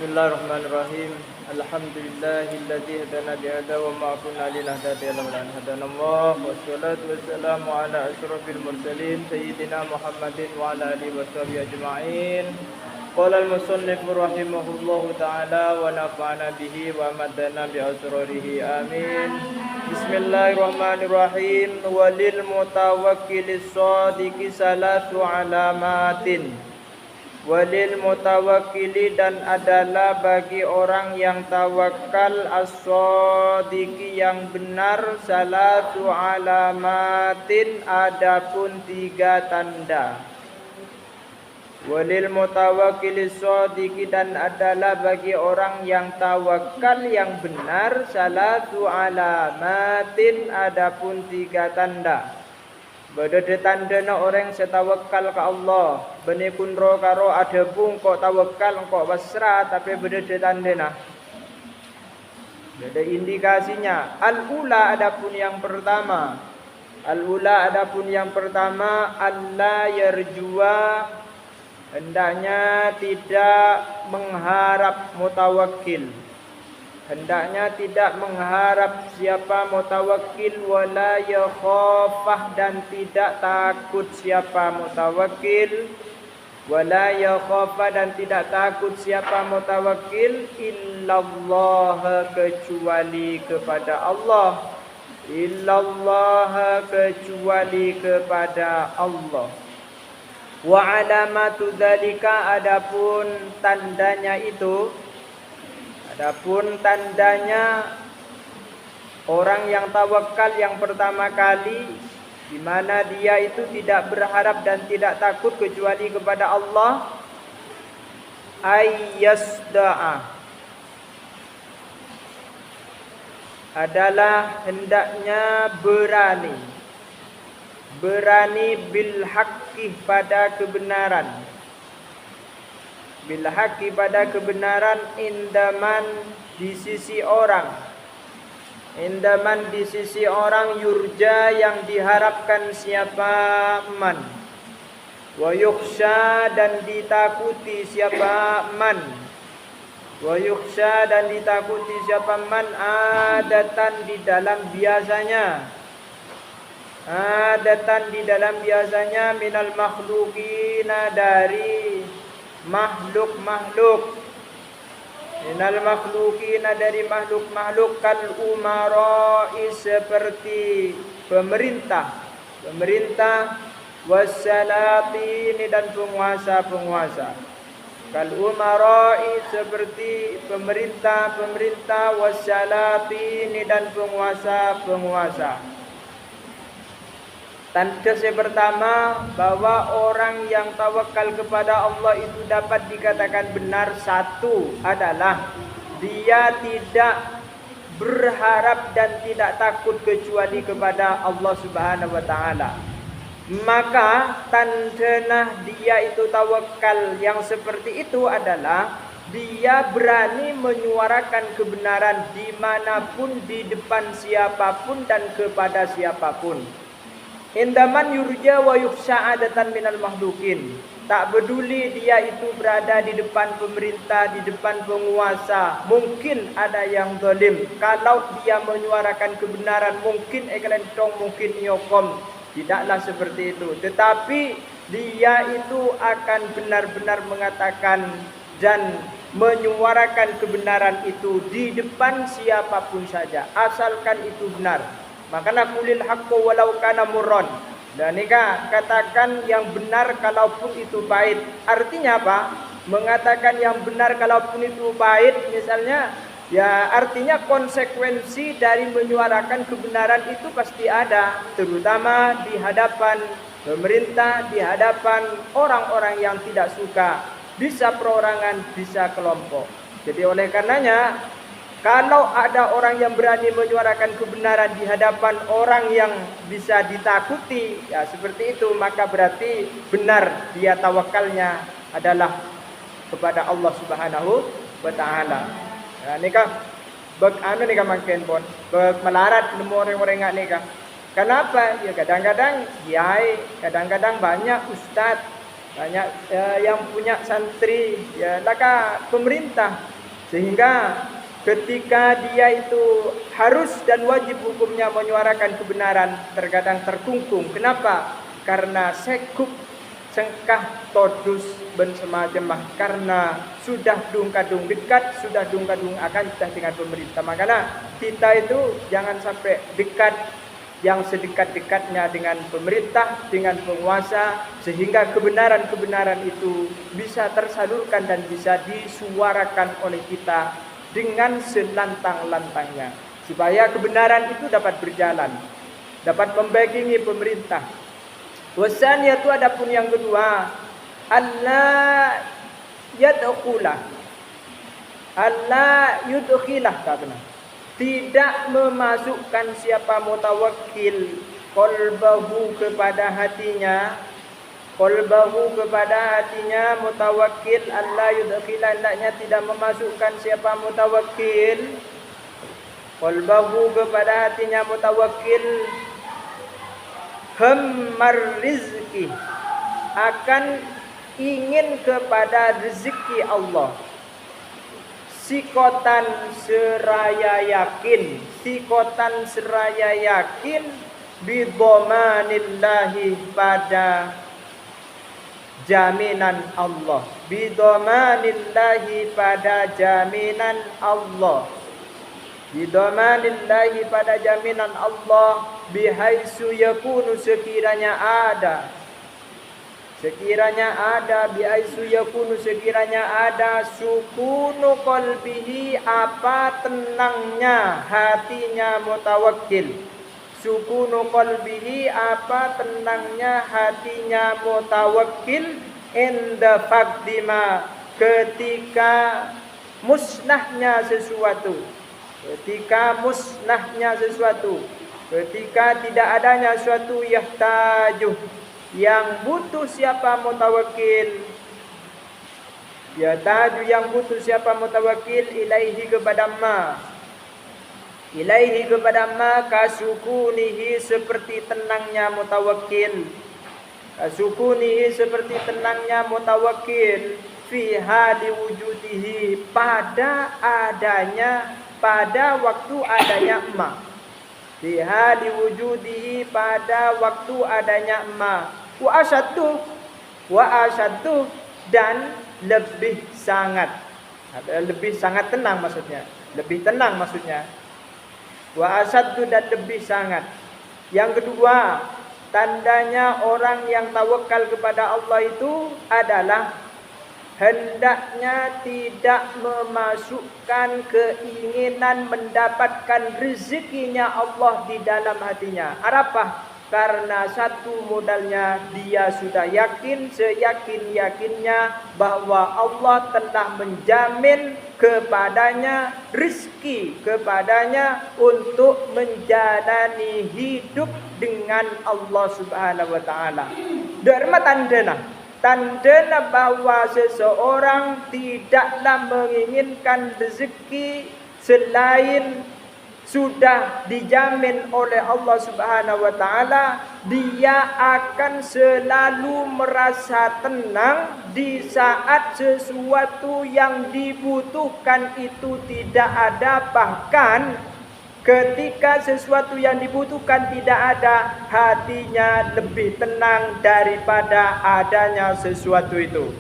Bismillahirrahmanirrahim. Alhamdulillahilladzi hadana bihadza wa ma kunna linahtadiya laula an hadanallah. Wassalatu wassalamu ala asyrafil mursalin sayyidina Muhammadin wa ala alihi washabihi ajma'in. Qala al-musannif rahimahullahu ta'ala wa nafa'ana bihi wa madana bi asrarihi amin. Bismillahirrahmanirrahim. Walil mutawakkilis shadiqi salatu alamatin. Walil mutawakkili, dan adalah bagi orang yang tawakal as-shadiqi yang benar, salatu alamatin, adapun 3 tanda. Walil mutawakkili shadiqi, dan adalah bagi orang yang tawakal yang benar, salatu alamatin, adapun 3 tanda. Beda tandana orang setawakal ke Allah. Beni kunro karo ada pun kok tawakal kok pasrah tapi beda tandana. Beda indikasinya. Al-ula adapun yang pertama. Al-ula adapun yang pertama, alla yarjua, hendaknya tidak mengharap mutawakkil. Hendaknya tidak mengharap siapa mutawakkil, wala yakhafah, dan tidak takut siapa mutawakkil, wala yakhafah, dan tidak takut siapa mutawakkil, illallah, kecuali kepada Allah, illallah, kecuali kepada Allah. Wa alamatu dzalika, adapun tandanya itu, adapun tandanya orang yang tawakal yang pertama kali, di mana dia itu tidak berharap dan tidak takut kecuali kepada Allah, ayyasda'a, adalah hendaknya berani bil haqqi, pada kebenaran, bil haqqi, pada kebenaran, indaman, di sisi orang, indaman, di sisi orang, yurja, yang diharapkan siapa man, wa yukhsha, dan ditakuti siapa man, wa yukhsha, dan ditakuti siapa man, adatan, di dalam biasanya, adatan, di dalam biasanya, minal makhluqina, dari makhluk-makhluk, minal makhluqina, dari makhluk-makhluk, kal umara'i, seperti pemerintah, wassalatini, dan penguasa-penguasa, kal umara'i, seperti pemerintah, wassalatini, dan penguasa-penguasa. Tanda yang pertama, bahwa orang yang tawakal kepada Allah itu dapat dikatakan benar, satu adalah dia tidak berharap dan tidak takut kecuali kepada Allah Subhanahu wa taala. Maka tanda dia itu tawakal yang seperti itu adalah dia berani menyuarakan kebenaran dimanapun, di depan siapapun dan kepada siapapun. Indaman yurja wa yukhsha adatan minal makhlukin. Tak peduli dia itu berada di depan pemerintah, di depan penguasa, mungkin ada yang zalim. Kalau dia menyuarakan kebenaran, mungkin ekelentong, mungkin nyokom. Tidaklah seperti itu. Tetapi dia itu akan benar-benar mengatakan dan menyuarakan kebenaran itu di depan siapapun saja, asalkan itu benar. Makanya kulil haqqo walau kana murran. Dan nikah, katakan yang benar kalaupun itu pahit. Artinya apa? Mengatakan yang benar kalaupun itu pahit, misalnya, ya artinya konsekuensi dari menyuarakan kebenaran itu pasti ada, terutama di hadapan pemerintah, di hadapan orang-orang yang tidak suka, bisa perorangan, bisa kelompok. Jadi oleh karenanya, kalau ada orang yang berani menyuarakan kebenaran di hadapan orang yang bisa ditakuti, ya seperti itu, maka berarti benar dia tawakalnya adalah kepada Allah Subhanahu wa taala. Ya, nikah anu nikah makin pun melarat nemu orang-orang ngak nikah. Kenapa? Ya kadang-kadang kiai, kadang-kadang banyak ustadz banyak yang punya santri ya laka pemerintah, sehingga ketika dia itu harus dan wajib hukumnya menyuarakan kebenaran terkadang terkungkung. Kenapa? Karena sekup cengkah todus ben semacam karena sudah dung-kadung dekat, sudah dung-kadung akan dengan pemerintah. Makanya kita itu jangan sampai dekat yang sedekat-dekatnya dengan pemerintah, dengan penguasa, sehingga kebenaran-kebenaran itu bisa tersalurkan dan bisa disuarakan oleh kita dengan selantang-lantangnya, supaya kebenaran itu dapat berjalan, dapat membackingi pemerintah. Wasaniyatu adapun yang kedua, Allah yudkhilah katanya. Tidak memasukkan siapa mutawakkil qalbahu kepada hatinya, mutawakkil Allah yudkhilah, hendaknya tidak memasukkan siapa mutawakkil qalbahu kepada hatinya mutawakkil hammar rizki, akan ingin kepada rezeki Allah, sikotan seraya yakin bidomanillahi, pada jaminan Allah, bidomanillahi pada jaminan Allah, bidomanillahi pada jaminan Allah, bihaitsu yakunu sekiranya ada, bihaitsu yakunu sekiranya ada, sukunu qalbihi, apa tenangnya hatinya mutawakkil, sukunu qalbihi, apa tenangnya hatinya mutawakkil, inda faqdima, ketika musnahnya sesuatu, ketika tidak adanya suatu yahtaju, yang butuh siapa mutawakkil, ilaihi kepada ma, kasukunihi seperti tenangnya mutawakkil, fiha diwujudihi, pada waktu adanya ma, fiha diwujudihi, pada waktu adanya ma, wa asyaddu dan lebih sangat tenang maksudnya, wa asyaddu dan lebih sangat. Yang kedua, tandanya orang yang tawakal kepada Allah itu adalah hendaknya tidak memasukkan keinginan mendapatkan rezekinya Allah di dalam hatinya. Apa? Karena satu modalnya, dia sudah yakin seyakin-yakinnya bahwa Allah telah menjamin kepadanya rezeki, kepadanya untuk menjalani hidup dengan Allah Subhanahu wa taala. Dharma tandana bahwa seseorang tidaklah menginginkan rezeki selain sudah dijamin oleh Allah Subhanahu wa taala, dia akan selalu merasa tenang di saat sesuatu yang dibutuhkan itu tidak ada. Bahkan ketika sesuatu yang dibutuhkan tidak ada, hatinya lebih tenang daripada adanya sesuatu itu.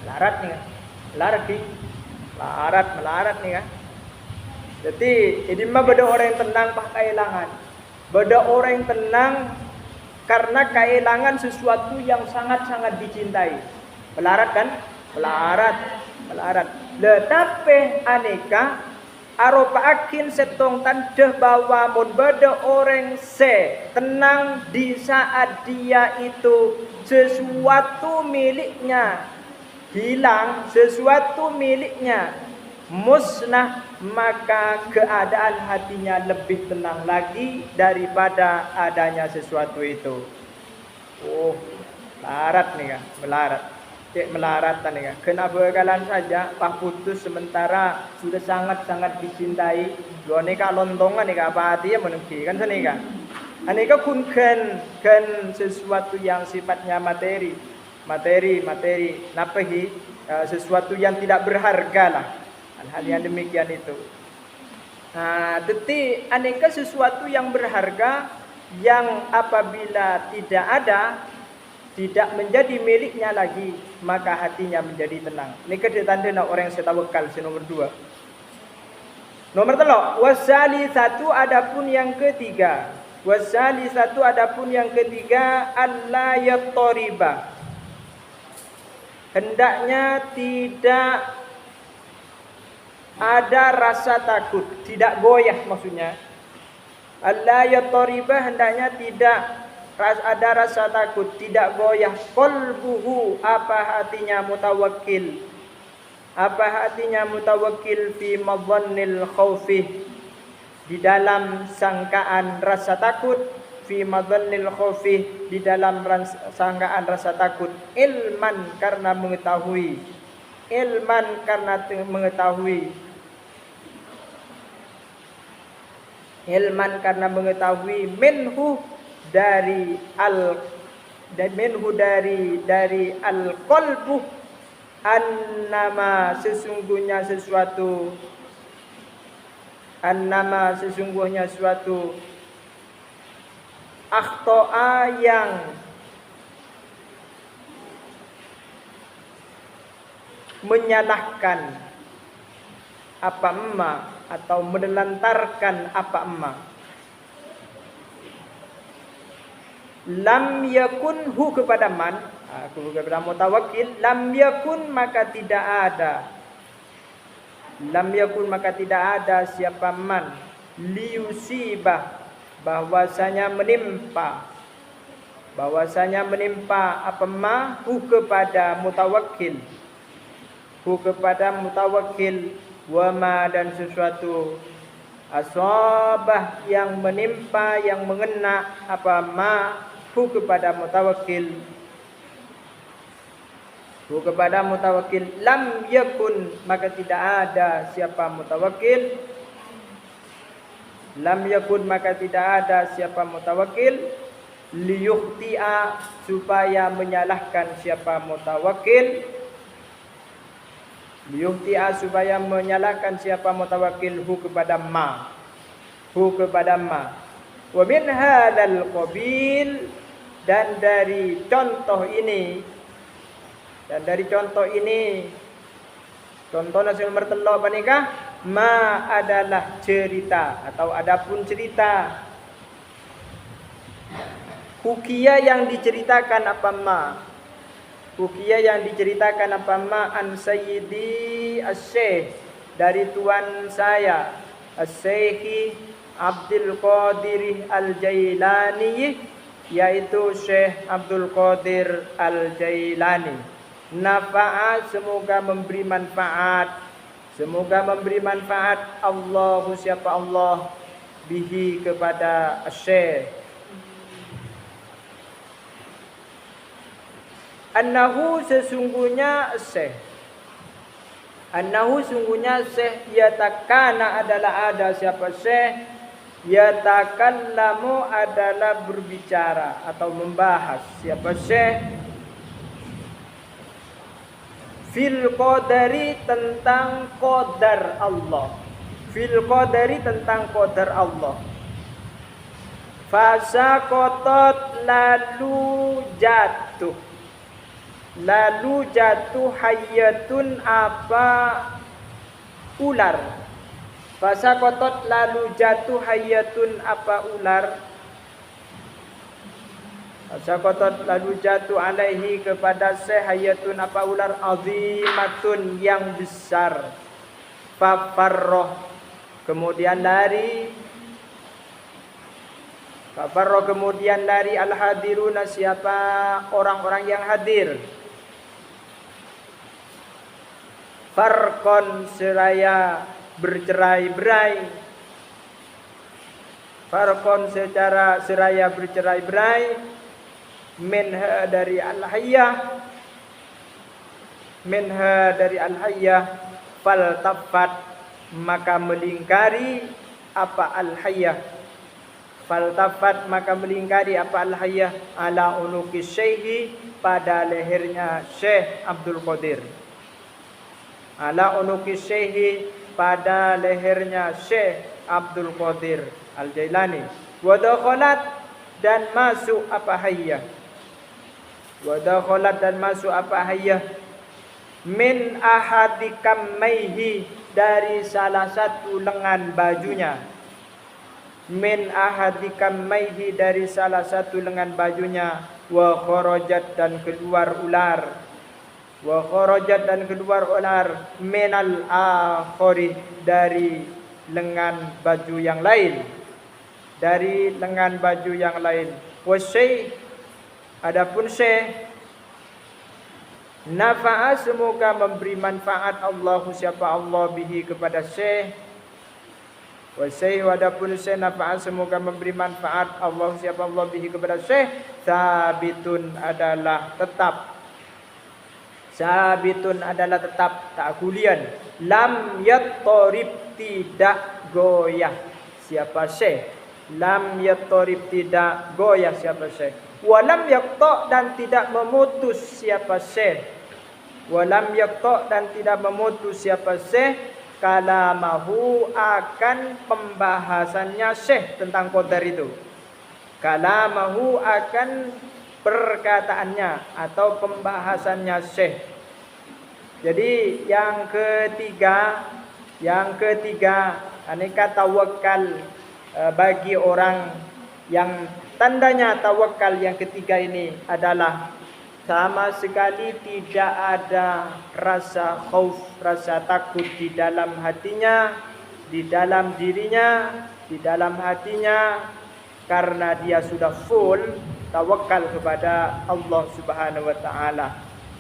Melarat nih kan. Jadi ini mah beda orang yang tenang pak kehilangan. Beda orang yang tenang karena kehilangan sesuatu yang sangat-sangat dicintai. Melarat kan? Melarat. Tetapi aneka aropa akin setong tanda bahwa mun beda orang tenang di saat dia itu sesuatu miliknya hilang, sesuatu miliknya musnah, maka keadaan hatinya lebih tenang lagi daripada adanya sesuatu itu. Melarat nih kan, melaratan nih kan. Kenapa kalian saja pak putus sementara sudah sangat-sangat dicintai. Lo nih kak lontongan nih kak apa hati ya menuki kan senika. Aneka kun sesuatu yang sifatnya materi. materi napahi sesuatu yang tidak berharga lah. Hal yang demikian itu. Tetapi aneka sesuatu yang berharga yang apabila tidak ada, tidak menjadi miliknya lagi, maka hatinya menjadi tenang. Ini tanda orang yang tawakal. Nomor 2. Nomor 3, wasali satu adapun yang ketiga. Wasali satu adapun yang ketiga, alla yattariba. Hendaknya tidak ada rasa takut, tidak goyah maksudnya. Alla yattariba, hendaknya tidak ada rasa takut, tidak goyah. Qalbuhu, apa hatinya mutawakkil. Apa hatinya mutawakkil fi madhannil khaufi, di dalam sangkaan rasa takut. Fi madhannil khaufi, di dalam sangkaan rasa takut. Ilman, karena mengetahui. Ilman, karena mengetahui. Ilman, karena mengetahui. Minhu, dari al-qalbu, annama, sesungguhnya suatu akhto'a, yang menyalahkan apa emma, atau menelantarkan apa emma. Lam yakun, hu kepada man, kepada mutawakkil. Lam yakun, maka tidak ada. Lam yakun, maka tidak ada siapa man. Liyusibah, bahwasanya menimpa. Bahwasanya menimpa apa ma, hu kepada mutawakkil. Hu kepada mutawakkil. Wa ma, dan sesuatu. Asabah, yang menimpa, yang mengena apa ma, hu kepada mutawakkil. Hu kepada mutawakkil. Lam yakun, maka tidak ada siapa mutawakkil. Lam yakun, maka tidak ada siapa mutawakkil. Liyukhti'a, supaya menyalahkan siapa mutawakkil. Liyukhti'a, supaya menyalahkan siapa mutawakkil. Hu kepada ma. Hu kepada ma. Wa min hadzal qabil, dan dari contoh ini, contoh nasional mertelok apa nikah? Ma adalah cerita, atau adapun cerita. Hukia, yang diceritakan apa ma. Hukia, yang diceritakan apa ma. An sayyidi as-syekh, dari tuan saya as-syekhi Abdul Qadir al-Jailani, yaitu Syekh Abdul Qadir al-Jailani. Nafa'a, semoga memberi manfaat. Semoga memberi manfaat. Allahu, siapa Allah, bihi, kepada Syekh. Annahu, sesungguhnya Syekh. Annahu, sungguhnya Syekh. Yatakana, adalah ada siapa Syekh. Yatakallamu, adalah berbicara atau membahas siapa Syekh. Fil qadari, tentang qadar Allah. Fil qadari, tentang qadar Allah. Fasaqatat, lalu jatuh. Lalu jatuh hayyatun, apa ular. Fasaqatat, lalu jatuh hayyatun, apa ular. Fasaqatat, lalu jatuh alaihi, kepada Syekh, hayyatun, apa ular. Azimatun, yang besar. Fafarroh, kemudian lari. Fafarroh, kemudian lari. Al-hadiruna, siapa orang-orang yang hadir. Farqon, seraya bercerai-berai. Farqon, secara seraya bercerai-berai. Minha, dari al-hayyah. Minha, dari al-hayyah. Faltafat, maka melingkari apa al-hayyah. Faltafat maka melingkari apa al-hayyah ala unuki syekhi pada lehernya Syekh Abdul Qadir. Ala unuki syekhi pada lehernya Syekh Abdul Qadir Al-Jailani. Wa dakhalat dan masuk apa hayyah. Wa dakhalat dan masuk apa hayyah min ahadi kammaihi dari salah satu lengan bajunya. Min ahadi kammaihi dari salah satu lengan bajunya. Wa kharajat dan keluar ular. Wa kharajat dan keluar ular minal akhari dari lengan baju yang lain. Dari lengan baju yang lain. Wa syekh adapun syekh nafa'a semoga memberi manfaat Allahu siapa Allah bihi kepada syekh. Wa syekh adapun syekh nafa'a semoga memberi manfaat Allah siapa Allah bihi kepada syekh. Sabitun adalah tetap. Sabitun adalah tetap ta'kulian. Lam yattarib tidak goyah siapa syekh. Lam yattarib tidak goyah siapa syekh. Walam yaqta dan tidak memutus siapa syekh. Walam yaqta dan tidak memutus siapa syekh kalamahu akan pembahasannya syekh tentang qadar itu. Kalamahu akan perkataannya atau pembahasannya syekh. Jadi yang ketiga aneka tawakal bagi orang yang tandanya tawakal yang ketiga ini adalah sama sekali tidak ada rasa khauf, rasa takut di dalam hatinya, di dalam dirinya, di dalam hatinya, karena dia sudah full tawakal kepada Allah Subhanahu wa taala.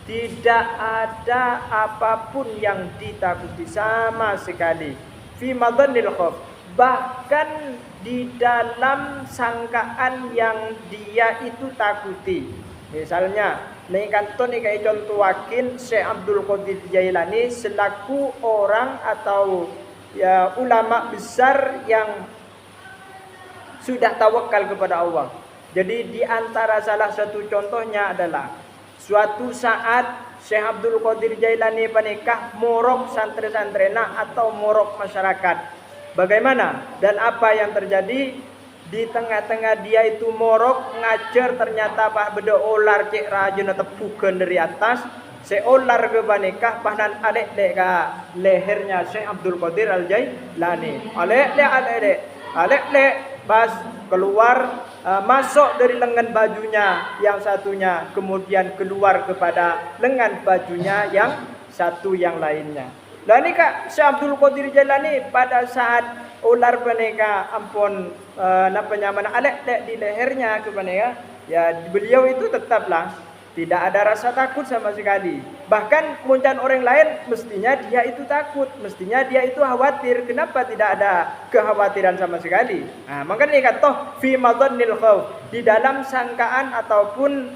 Tidak ada apapun yang ditakuti sama sekali. Fi madhanil khauf, bahkan di dalam sangkaan yang dia itu takuti. Misalnya, nih kanton nih kayak contoh wakin Syekh Abdul Qadir Jailani selaku orang atau ya ulama besar yang sudah tawakal kepada Allah. Jadi di antara salah satu contohnya adalah suatu saat Syekh Abdul Qadir Jailani panikah morok santri-santrena atau morok masyarakat. Bagaimana dan apa yang terjadi di tengah-tengah dia itu morok ngajar ternyata pak beda olar cek rajin tepukan dari atas seolar ke banikah pahnan alek dek ka lehernya Syekh Abdul Qadir Al-Jailani alek dek pas keluar masuk dari lengan bajunya yang satunya kemudian keluar kepada lengan bajunya yang satu yang lainnya. Lah ni Kak Syekh Abdul Qadir Jailani pada saat ular paneka ampun napanya mana alek di lehernya ke paneka ya beliau itu tetaplah tidak ada rasa takut sama sekali. Bahkan muncan orang lain mestinya dia itu takut, mestinya dia itu khawatir. Kenapa tidak ada kekhawatiran sama sekali? Nah, makanya kata fi madhannil khauf, di dalam sangkaan ataupun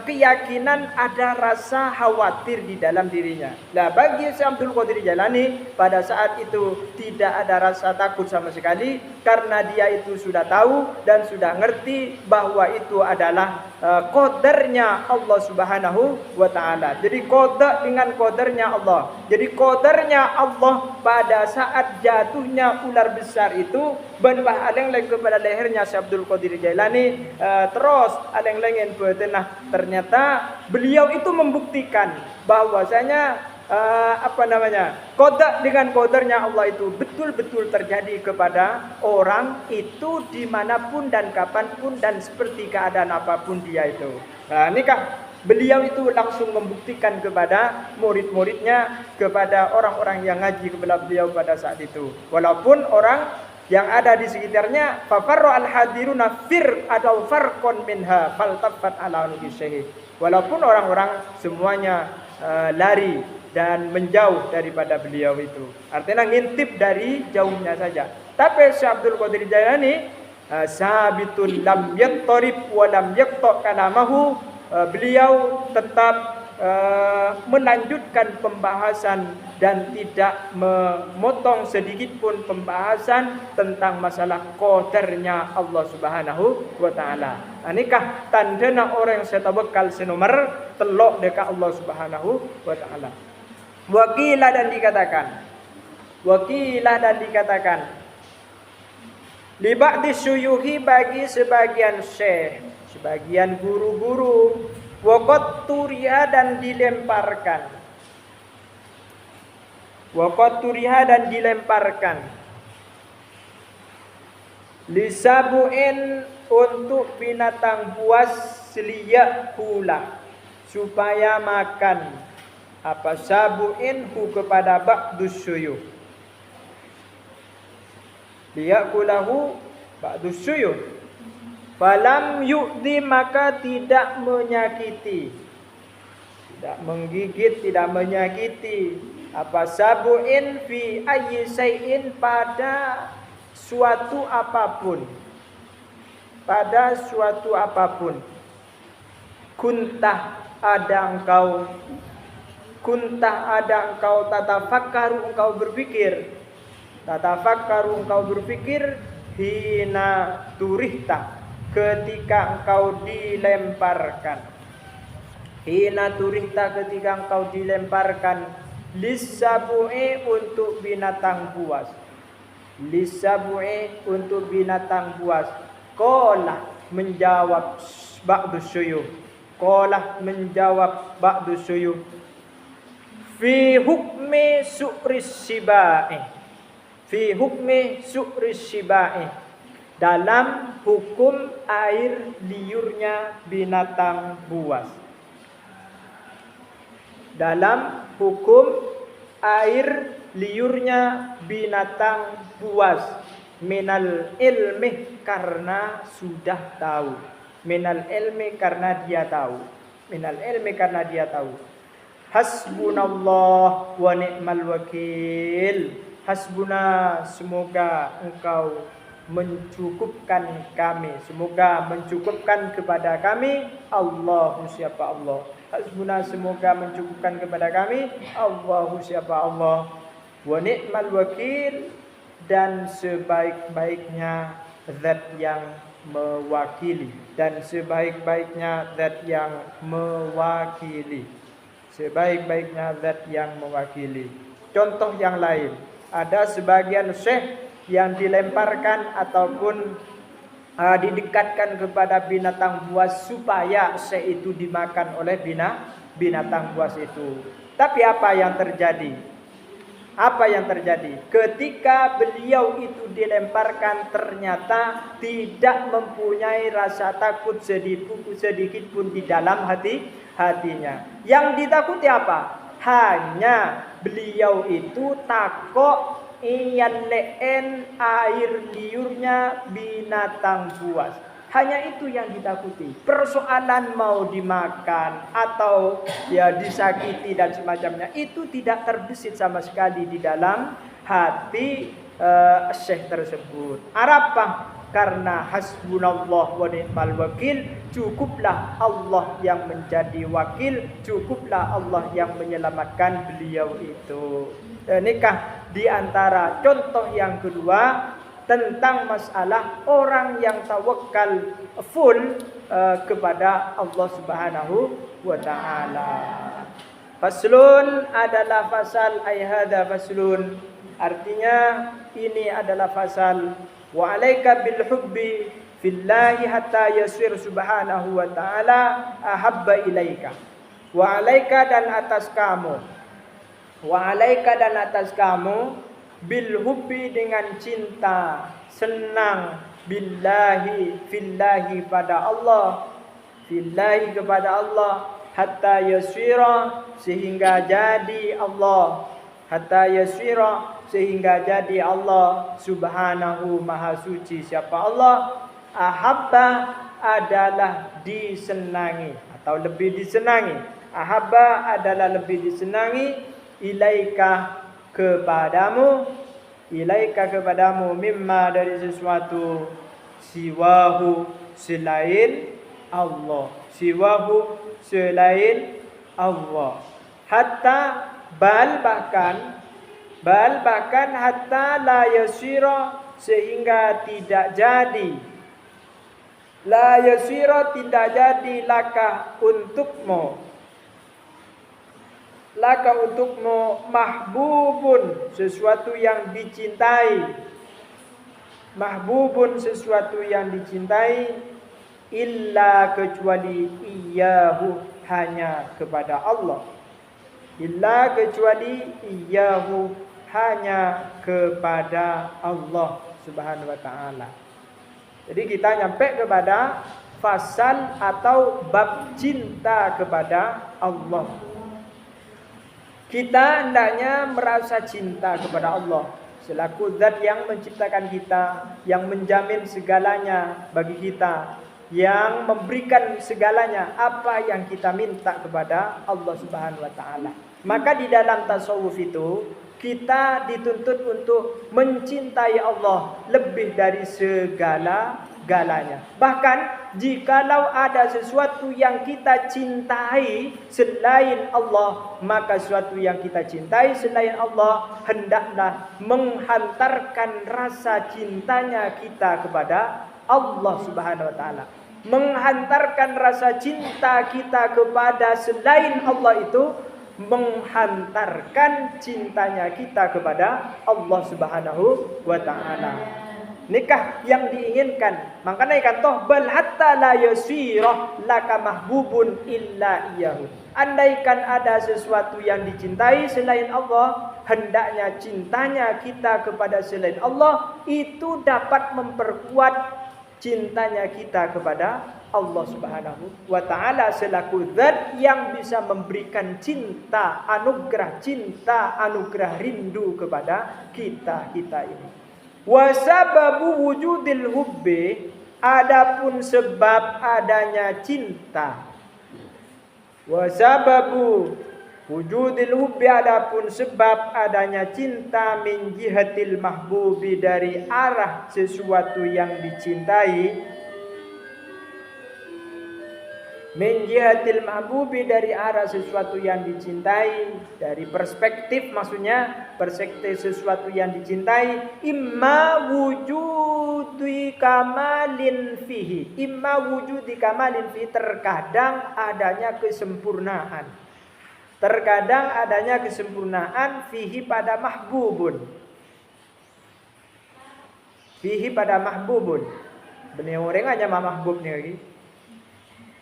keyakinan ada rasa khawatir di dalam dirinya. Nah, bagi Syekh Abdul Qadir Jailani pada saat itu tidak ada rasa takut sama sekali karena dia itu sudah tahu dan sudah ngerti bahwa itu adalah qadarnya Allah Subhanahu wa taala. Jadi qada dengan qadarnya Allah. Jadi qadarnya Allah pada saat jatuhnya ular besar itu benbah aleng-leng kepada lehernya Syekh Abdul Qadir Jailani terus aleng-lengen betenah ternyata beliau itu membuktikan bahwasanya qada dengan qadarnya Allah itu betul-betul terjadi kepada orang itu dimanapun dan kapanpun dan seperti keadaan apapun dia itu. Nah, nikah beliau itu langsung membuktikan kepada murid-muridnya, kepada orang-orang yang ngaji kepada beliau pada saat itu. Walaupun orang yang ada di sekitarnya fafarru al-hadiruna fir atau farqon minha faltafat ala nukisyhi. Walaupun orang-orang semuanya lari dan menjauh daripada beliau itu. Artinya ngintip dari jauhnya saja. Tapi Syekh Abdul Qadir Jailani sabitun lam yattarib wa lam yaqta kalamahu, beliau tetap melanjutkan pembahasan dan tidak memotong sedikit pun pembahasan tentang masalah qadarnya Allah Subhanahu wa taala. Anikah tandana orang yang setawakal senomor telok dekat Allah Subhanahu wa taala. Wakilah dan dikatakan li ba'di syuyuhi bagi sebagian syekh, sebagian guru-guru, waqad turiha dan dilemparkan. Lisabuin untuk binatang buas liyakula supaya makan apa sabuin hu kepada ba'dus syuyuh. Liyakulahu ba'dus syuyuh. Falam yu'di maka tidak menyakiti, tidak menggigit, tidak menyakiti apa sabuin fi ayyi syai'in pada suatu apapun, kuntah ada engkau tatafakkaru engkau berpikir hina turihta ketika engkau dilemparkan lisabu'i untuk binatang buas. Qala menjawab ba'dus syuyuh fi hukmi su'ris sibai dalam hukum air liurnya binatang buas. Minal ilmi karena sudah tahu. Minal ilmi karena dia tahu. Hasbunallah wa ni'mal wakil. Hasbuna, semoga engkau mencukupkan kami, semoga mencukupkan kepada kami. Allahu siapa Allah. Hasbuna, semoga mencukupkan kepada kami. Allahu siapa Allah. Wa ni'mal wakil, dan sebaik-baiknya zat yang mewakili. Contoh yang lain, ada sebagian syekh yang dilemparkan ataupun didekatkan kepada binatang buas supaya syekh itu dimakan oleh binatang buas itu. Tapi apa yang terjadi? Ketika beliau itu dilemparkan, ternyata tidak mempunyai rasa takut sedikit pun di dalam hatinya. Yang ditakuti apa? Hanya beliau itu takut iyan leen air liurnya binatang buas. Hanya itu yang ditakuti. Persoalan mau dimakan atau disakiti dan semacamnya, itu tidak terbesit sama sekali di dalam hati syekh tersebut. Arapa? Karena hasbunallah wa ni'mal wakil, cukuplah Allah yang menjadi wakil, cukuplah Allah yang menyelamatkan beliau itu. Nikah di antara contoh yang kedua tentang masalah orang yang tawakal full kepada Allah Subhanahu wa taala. Faslun adalah fasal, hadza faslun, artinya ini adalah fasal. Wa alaika bil hubbi fillahi hatta yasir subhanahu wa taala ahabba ilaika. Wa alaika dan atas kamu bil hubbi dengan cinta, senang, fillahi pada Allah, hatta yasira sehingga jadi Allah subhanahu maha suci. Siapa Allah? Ahabba adalah disenangi atau lebih disenangi. Ahabba adalah lebih disenangi. Ilaika kepadamu mimma dari sesuatu selain Allah Allah. Hatta bahkan hatta la yasira, sehingga tidak jadi. La yasira, tidak jadi laka untukmu mahbubun, sesuatu yang dicintai. Mahbubun, sesuatu yang dicintai, illa, kecuali iyahu, hanya kepada Allah. Illa, kecuali iyahu, hanya kepada Allah Subhanahu wa ta'ala. Jadi kita nyampe kepada fasal atau bab cinta kepada Allah. Kita hendaknya merasa cinta kepada Allah selaku zat yang menciptakan kita, yang menjamin segalanya bagi kita, yang memberikan segalanya apa yang kita minta kepada Allah Subhanahu wa ta'ala. Maka di dalam tasawuf itu kita dituntut untuk mencintai Allah lebih dari segala-galanya. Bahkan jikalau ada sesuatu yang kita cintai selain Allah, maka sesuatu yang kita cintai selain Allah hendaklah menghantarkan rasa cintanya kita kepada Allah Subhanahu wa ta'ala. Menghantarkan rasa cinta kita kepada selain Allah itu menghantarkan cintanya kita kepada Allah Subhanahu wa ta'ala. Nikah yang diinginkan, makanya ikan toh bal hatta la yasira laka mahbubun illa iyahu. Andaikan ada sesuatu yang dicintai selain Allah, hendaknya cintanya kita kepada selain Allah itu dapat memperkuat cintanya kita kepada Allah Subhanahu wa ta'ala selaku zat yang bisa memberikan cinta, anugerah rindu kepada kita ini. Wa sababu wujudil hubbi, adapun sebab adanya cinta. Wa sababu wujudil hubbi, adapun sebab adanya cinta, min jihatil mahbubi, dari arah sesuatu yang dicintai. Min jihatil mahbubi, dari arah sesuatu yang dicintai, dari perspektif, maksudnya perspektif sesuatu yang dicintai. Imma wujudi kamalin fihi, imma wujudi kamalin fihi, terkadang adanya kesempurnaan. Terkadang adanya kesempurnaan fihi pada mahbubun. Fihi pada mahbubun. Benih orang aja mahbub nih lagi.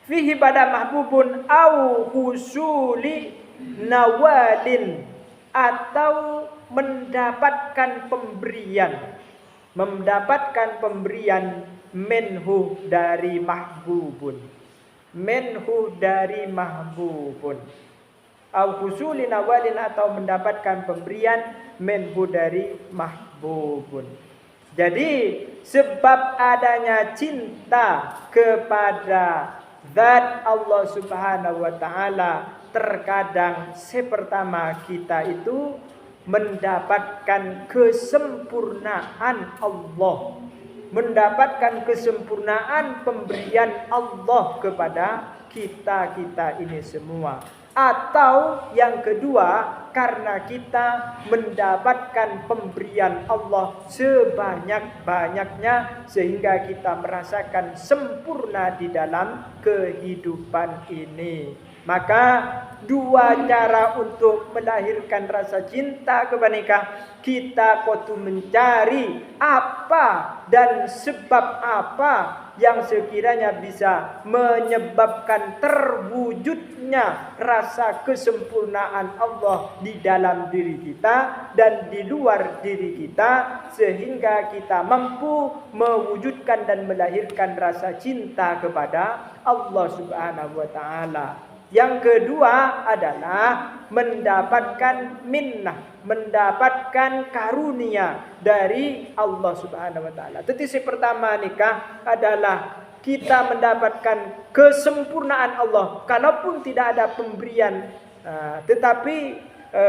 Fihi pada mahbubun au husuli nawalin, atau mendapatkan pemberian menhu dari mahbubun, au husuli nawalin, atau mendapatkan pemberian menhu dari mahbubun. Jadi sebab adanya cinta kepada zat Allah Subhanahu wa ta'ala, terkadang sepertama kita itu mendapatkan kesempurnaan Allah, mendapatkan kesempurnaan pemberian Allah kepada kita ini semua. Atau yang kedua, karena kita mendapatkan pemberian Allah sebanyak-banyaknya sehingga kita merasakan sempurna di dalam kehidupan ini. Maka dua cara untuk melahirkan rasa cinta kepada nikah, kita kudu mencari apa dan sebab apa yang sekiranya bisa menyebabkan terwujudnya rasa kesempurnaan Allah di dalam diri kita dan di luar diri kita, sehingga kita mampu mewujudkan dan melahirkan rasa cinta kepada Allah Subhanahu wa ta'ala. Yang kedua adalah mendapatkan minnah, mendapatkan karunia dari Allah Subhanahu wa ta'ala. Titik pertama nikah adalah kita mendapatkan kesempurnaan Allah. Kalaupun tidak ada pemberian, tetapi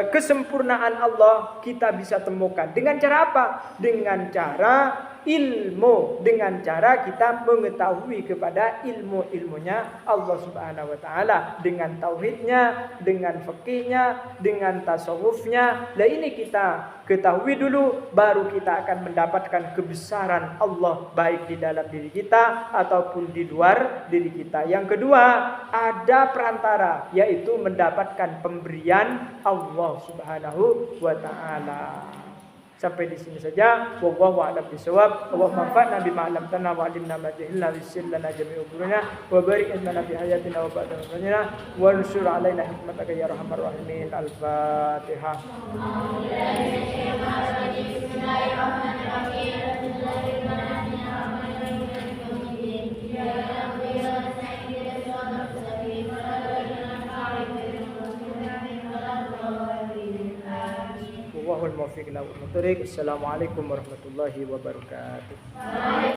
kesempurnaan Allah kita bisa temukan. Dengan cara apa? Dengan cara ilmu dengan cara kita mengetahui kepada ilmu-ilmunya Allah Subhanahu wa taala, dengan tauhidnya, dengan fikihnya, dengan tasawufnya. Lah ini kita ketahui dulu, baru kita akan mendapatkan kebesaran Allah baik di dalam diri kita ataupun di luar diri kita. Yang kedua, ada perantara, yaitu mendapatkan pemberian Allah Subhanahu wa taala. Sampai di sini saja. Wallahu a'lam bishawab. Allahumma anfa'na bima 'allamtana wa 'allimna ma jahilna wassir lana jami'a umurina wa barik lana fi hayatina wa ba'da mautina wa ansur 'alaina hikmataka ya arhamar rahimin. Al-Fatihah. Wallahul muwaffiq ila aqwamit thoriq. Assalamualaikum warahmatullahi wabarakatuh.